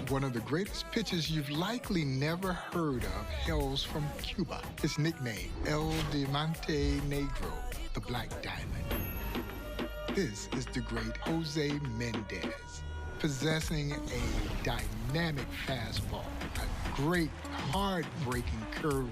One of the greatest pitchers you've likely never heard of hails from Cuba. His nickname, El Diamante Negro, the Black Diamond. This is the great Jose Mendez, possessing a dynamic fastball, a great hard-breaking curveball,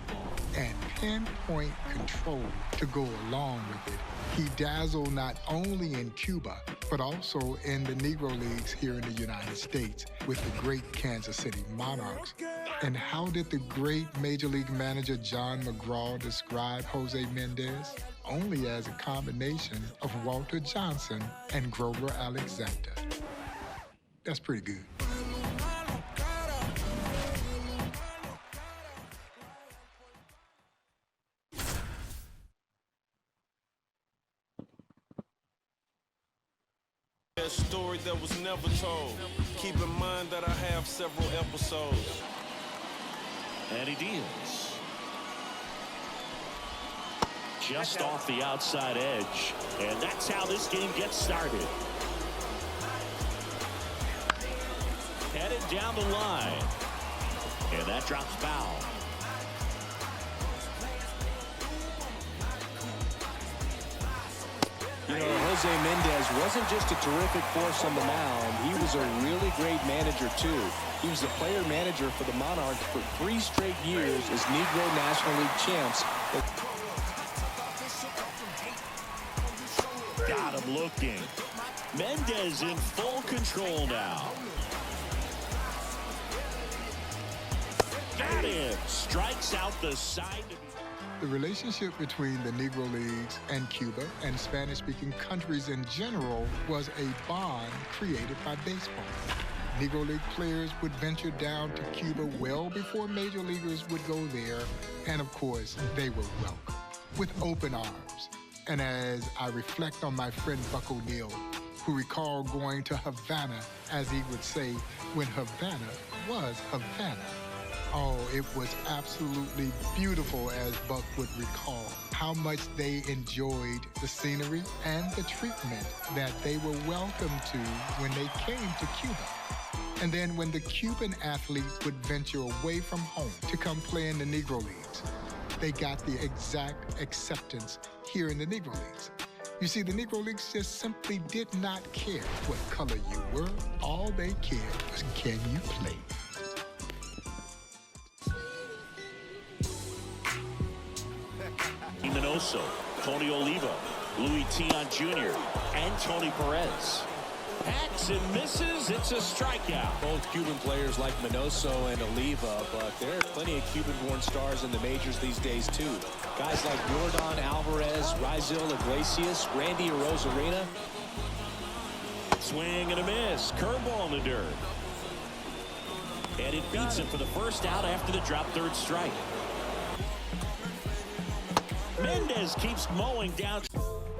and pinpoint control to go along with it. He dazzled not only in Cuba, but also in the Negro Leagues here in the United States with the great Kansas City Monarchs. And how did the great Major League manager John McGraw describe Jose Mendez? Only as a combination of Walter Johnson and Grover Alexander. That's pretty good. A story that was never told. Keep in mind that I have several episodes. And he deals. Just off the outside edge. And that's how this game gets started. Headed down the line. And that drops foul. You know, Jose Mendez wasn't just a terrific force on the mound. He was a really great manager, too. He was the player manager for the Monarchs for 3 straight years as Negro National League champs. Got him looking. Mendez in full control now. Got him. Strikes out the side. The relationship between the Negro Leagues and Cuba and Spanish-speaking countries in general was a bond created by baseball. Negro League players would venture down to Cuba well before major leaguers would go there, and of course, they were welcomed with open arms. And as I reflect on my friend Buck O'Neill, who recalled going to Havana, as he would say, when Havana was Havana. Oh, it was absolutely beautiful, as Buck would recall, how much they enjoyed the scenery and the treatment that they were welcomed to when they came to Cuba. And then when the Cuban athletes would venture away from home to come play in the Negro Leagues, they got the exact acceptance here in the Negro Leagues. You see, the Negro Leagues just simply did not care what color you were. All they cared was, can you play? Minoso, Tony Oliva, Louis Tion Jr., and Tony Perez. Hacks and misses. It's a strikeout. Both Cuban players like Minoso and Oliva, but there are plenty of Cuban-born stars in the majors these days, too. Guys like Yordan Alvarez, Rizal Iglesias, Randy Arozarena. Swing and a miss. Curveball in the dirt. And it beats him for the first out after the drop third strike. Mendez keeps mowing down.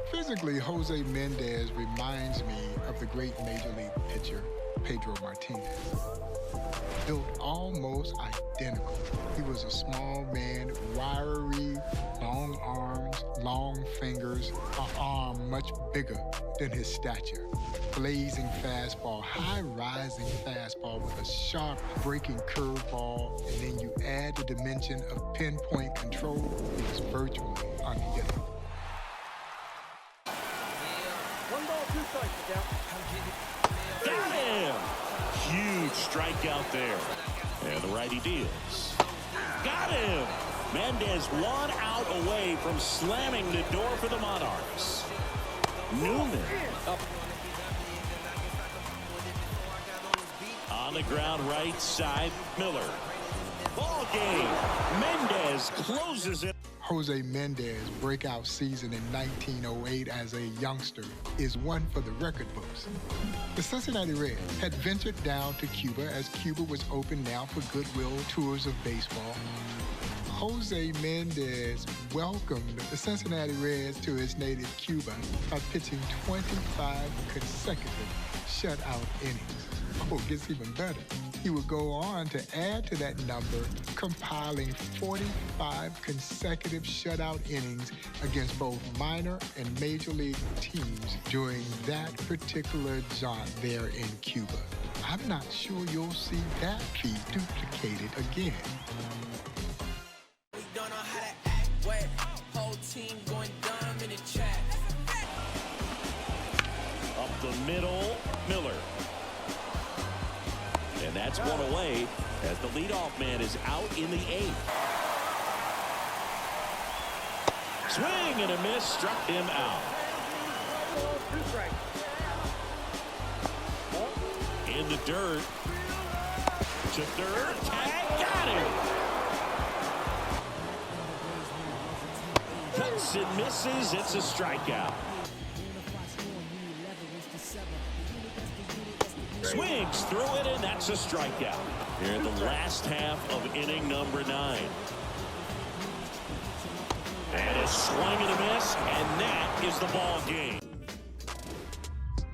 Physically, Jose Mendez reminds me of the great Major League pitcher, Pedro Martinez. Built almost identical. He was a small man, wiry, long arms, long fingers, an arm much bigger than his stature. Blazing fastball, high-rising fastball with a sharp breaking curveball, and then you add the dimension of pinpoint control. He was virtually unhittable. Got him! Huge strikeout there. And the righty deals. Got him! Mendez 1 out away from slamming the door for the Monarchs. Newman up. On the ground right side, Miller. Ball game. Mendez closes it. Jose Mendez's breakout season in 1908 as a youngster is one for the record books. The Cincinnati Reds had ventured down to Cuba as Cuba was open now for goodwill tours of baseball. Jose Mendez welcomed the Cincinnati Reds to his native Cuba by pitching 25 consecutive shutout innings. Oh, it gets even better. He would go on to add to that number, compiling 45 consecutive shutout innings against both minor and major league teams during that particular jaunt there in Cuba. I'm not sure you'll see that feat duplicated again. We don't know how to act wet. Whole team going dumb in the chat. Up the middle, Miller. And that's one away as the leadoff man is out in the 8th. Swing and a miss, struck him out. In the dirt. To third, tag, got him. Cuts and misses, it's a strikeout. Swings through it, and that's a strikeout. Here in the last half of inning number 9. And a swing and a miss, and that is the ball game.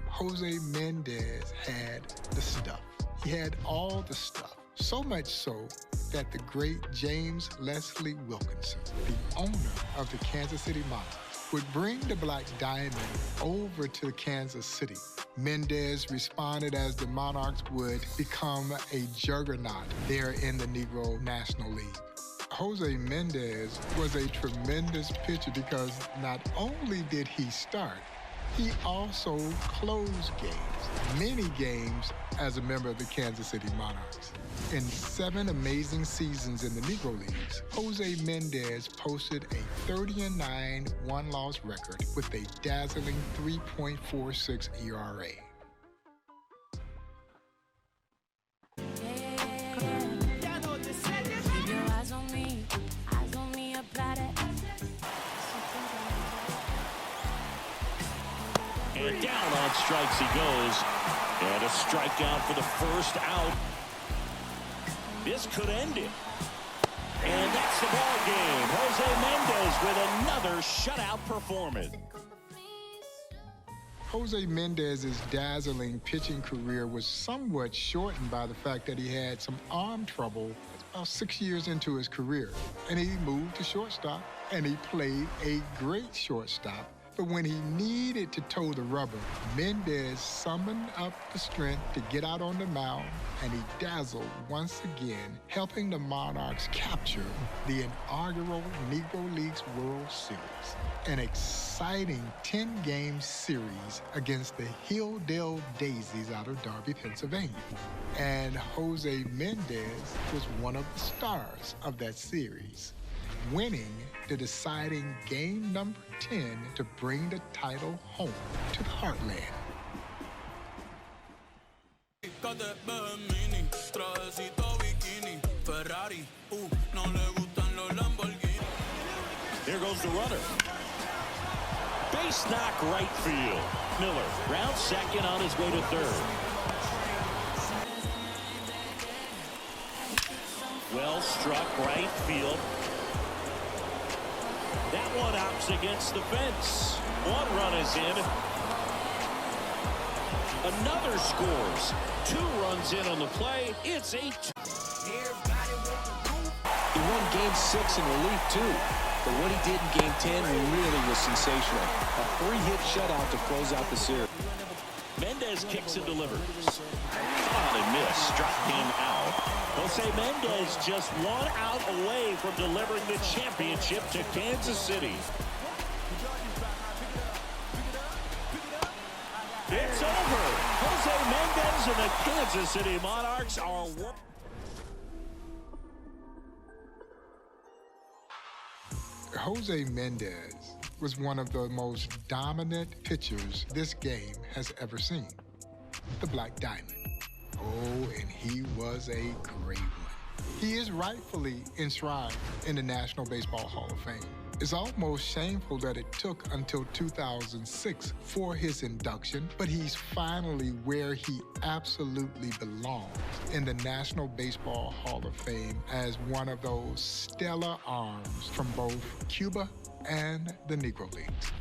Jose Mendez had the stuff. He had all the stuff. So much so that the great James Leslie Wilkinson, the owner of the Kansas City Monarchs, would bring the Black Diamond over to Kansas City. Mendez responded as the Monarchs would become a juggernaut there in the Negro National League. Jose Mendez was a tremendous pitcher because not only did he start, he also closed games, many games, as a member of the Kansas City Monarchs. In 7 amazing seasons in the Negro Leagues, Jose Mendez posted a 30-9 one-loss record with a dazzling 3.46 ERA. And down on strikes he goes. And a strikeout for the first out. This could end it. And that's the ball game. Jose Mendez with another shutout performance. Jose Mendez's dazzling pitching career was somewhat shortened by the fact that he had some arm trouble about 6 years into his career. And he moved to shortstop, and he played a great shortstop. But when he needed to toe the rubber, Mendez summoned up the strength to get out on the mound, and he dazzled once again, helping the Monarchs capture the inaugural Negro Leagues World Series, an exciting 10-game series against the Hilldale Daisies out of Darby, Pennsylvania. And Jose Mendez was one of the stars of that series, winning the deciding game number 10 to bring the title home to the Heartland. Here goes the runner. Base knock right field. Miller round second on his way to third. Well struck right field. That one opts against the fence. One run is in. Another scores. 2 runs in on the play. It's 8. He won Game 6 in relief, too. But what he did in Game 10 really was sensational. A 3-hit shutout to close out the series. Mendez kicks and delivers. On and miss. Struck him out. Jose Mendez just 1 out away from delivering the championship to Kansas City. It's over. Jose Mendez and the Kansas City Monarchs are... Jose Mendez was one of the most dominant pitchers this game has ever seen. The Black Diamond. Oh, and he was a great one. He is rightfully enshrined in the National Baseball Hall of Fame. It's almost shameful that it took until 2006 for his induction, but he's finally where he absolutely belongs, in the National Baseball Hall of Fame as one of those stellar arms from both Cuba and the Negro Leagues.